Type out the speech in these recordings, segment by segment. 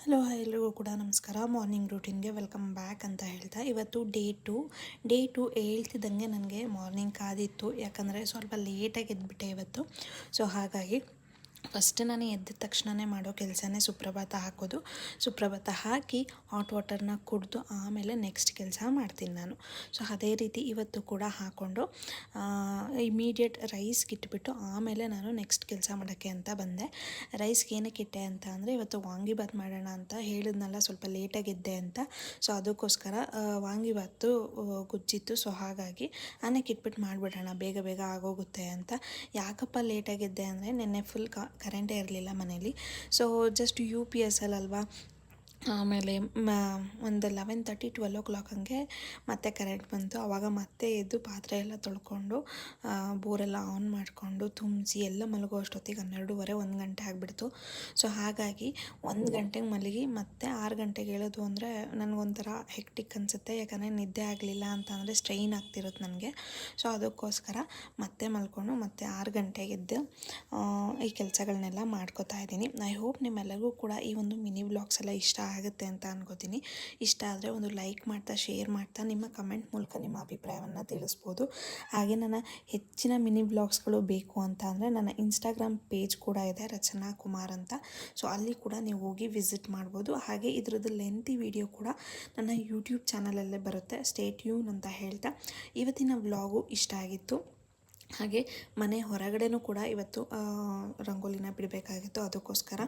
Hello ಎಲ್ರಿಗೂ ಕೂಡ ನಮಸ್ಕಾರ. ಮಾರ್ನಿಂಗ್ ರೂಟೀನ್ಗೆ ವೆಲ್ಕಮ್ ಬ್ಯಾಕ್ ಅಂತ ಹೇಳ್ತಾ, ಇವತ್ತು ಡೇ ಟು ಹೇಳ್ತಿದ್ದಂಗೆ ನನಗೆ ಮಾರ್ನಿಂಗ್ ಕಾದಿತ್ತು. ಯಾಕಂದರೆ ಸ್ವಲ್ಪ ಲೇಟಾಗಿ ಎದ್ಬಿಟ್ಟೆ ಇವತ್ತು. ಸೊ ಹಾಗಾಗಿ ಫಸ್ಟ್ ನಾನು ಎದ್ದ ತಕ್ಷಣವೇ ಮಾಡೋ ಕೆಲಸನೇ ಸುಪ್ರಭಾತ ಹಾಕೋದು. ಸುಪ್ರಭಾತ ಹಾಕಿ ಹಾಟ್ ವಾಟರ್ನ ಕುಡಿದು ಆಮೇಲೆ ನೆಕ್ಸ್ಟ್ ಕೆಲಸ ಮಾಡ್ತೀನಿ ನಾನು. ಸೊ ಅದೇ ರೀತಿ ಇವತ್ತು ಕೂಡ ಹಾಕ್ಕೊಂಡು ಇಮಿಡಿಯೇಟ್ ರೈಸ್ಗೆ ಇಟ್ಬಿಟ್ಟು ಆಮೇಲೆ ನಾನು ನೆಕ್ಸ್ಟ್ ಕೆಲಸ ಮಾಡೋಕ್ಕೆ ಅಂತ ಬಂದೆ. ರೈಸ್ಗೆ ಏನಕ್ಕೆ ಇಟ್ಟೆ ಅಂತ ಅಂದರೆ, ಇವತ್ತು ವಾಂಗಿಬಾತ್ ಮಾಡೋಣ ಅಂತ ಹೇಳಿದ್ನಲ್ಲ, ಸ್ವಲ್ಪ ಲೇಟಾಗಿದ್ದೆ ಅಂತ. ಸೊ ಅದಕ್ಕೋಸ್ಕರ ವಾಂಗಿಬಾತು ಗುಜ್ಜಿತ್ತು. ಸೊ ಹಾಗಾಗಿ ಅನ್ನಕ್ಕೆ ಇಟ್ಬಿಟ್ಟು ಮಾಡಿಬಿಡೋಣ, ಬೇಗ ಬೇಗ ಆಗೋಗುತ್ತೆ ಅಂತ. ಯಾಕಪ್ಪ ಲೇಟಾಗಿದ್ದೆ ಅಂದರೆ, ನಿನ್ನೆ ಫುಲ್ ಕರೆಂಟೇ ಇರಲಿಲ್ಲ ಮನೇಲಿ. ಸೊ ಜಸ್ಟ್ UPS ಅಲ್ವಾ, ಆಮೇಲೆ ಒಂದು 11:30-12 ಹಂಗೆ ಮತ್ತೆ ಕರೆಂಟ್ ಬಂತು. ಆವಾಗ ಮತ್ತೆ ಎದ್ದು ಪಾತ್ರೆ ಎಲ್ಲ ತೊಳ್ಕೊಂಡು ಬೋರೆಲ್ಲ ಆನ್ ಮಾಡಿಕೊಂಡು ತುಂಬಿಸಿ ಎಲ್ಲ ಮಲಗೋ ಅಷ್ಟೊತ್ತಿಗೆ 12:30 1 ಗಂಟೆ ಆಗಿಬಿಡ್ತು. ಸೊ ಹಾಗಾಗಿ 1 ಗಂಟೆಗೆ ಮಲಗಿ ಮತ್ತೆ 6 ಗಂಟೆಗೆ ಹೇಳೋದು ಅಂದರೆ ನನಗೊಂಥರ ಹೆಕ್ಟಿಕ್ ಅನಿಸುತ್ತೆ. ಯಾಕಂದರೆ ನಿದ್ದೆ ಆಗಲಿಲ್ಲ ಅಂತ ಅಂದರೆ ಸ್ಟ್ರೈನ್ ಆಗ್ತಿರುತ್ತೆ ನನಗೆ. ಸೊ ಅದಕ್ಕೋಸ್ಕರ ಮತ್ತೆ ಮಲ್ಕೊಂಡು ಮತ್ತೆ 6 ಗಂಟೆಗೆ ಎದ್ದು ಈ ಕೆಲಸಗಳನ್ನೆಲ್ಲ ಮಾಡ್ಕೋತಾ ಇದ್ದೀನಿ. ಐ ಹೋಪ್ ನಿಮ್ಮೆಲ್ಲರಿಗೂ ಕೂಡ ಈ ಒಂದು ಮಿನಿ ವ್ಲಾಗ್ಸ್ ಎಲ್ಲ ಇಷ್ಟ ಆಗುತ್ತೆ ಅಂತ ಅನ್ಕೋತೀನಿ. ಇಷ್ಟ ಆದರೆ ಒಂದು ಲೈಕ್ ಮಾಡ್ತಾ, ಶೇರ್ ಮಾಡ್ತಾ, ನಿಮ್ಮ ಕಮೆಂಟ್ ಮೂಲಕ ನಿಮ್ಮ ಅಭಿಪ್ರಾಯವನ್ನು ತಿಳಿಸ್ಬೋದು. ಹಾಗೆ ನನ್ನ ಹೆಚ್ಚಿನ ಮಿನಿ ವ್ಲಾಗ್ಸ್ಗಳು ಬೇಕು ಅಂತ ಅಂದರೆ ನನ್ನ ಇನ್ಸ್ಟಾಗ್ರಾಮ್ ಪೇಜ್ ಕೂಡ ಇದೆ, ರಚನಾ ಕುಮಾರ್ ಅಂತ. ಸೊ ಅಲ್ಲಿ ಕೂಡ ನೀವು ಹೋಗಿ ವಿಸಿಟ್ ಮಾಡ್ಬೋದು. ಹಾಗೆ ಇದರದ್ದು ಲೆಂತಿ ವಿಡಿಯೋ ಕೂಡ ನನ್ನ ಯೂಟ್ಯೂಬ್ ಚಾನಲಲ್ಲೇ ಬರುತ್ತೆ. ಸ್ಟೇ ಟ್ಯೂನ್ ಅಂತ ಹೇಳ್ತಾ, ಇವತ್ತಿನ ವ್ಲಾಗು ಇಷ್ಟ ಆಗಿತ್ತು. ಹಾಗೆ ಮನೆ ಹೊರಗಡೆನೂ ಕೂಡ ಇವತ್ತು ರಂಗೋಲಿನ ಬಿಡಬೇಕಾಗಿತ್ತು. ಅದಕ್ಕೋಸ್ಕರ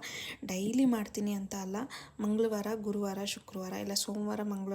ಡೈಲಿ ಮಾಡ್ತೀನಿ ಅಂತ ಅಲ್ಲ, ಮಂಗಳವಾರ, ಗುರುವಾರ, ಶುಕ್ರವಾರ ಇಲ್ಲ ಸೋಮವಾರ, ಮಂಗಳವಾರ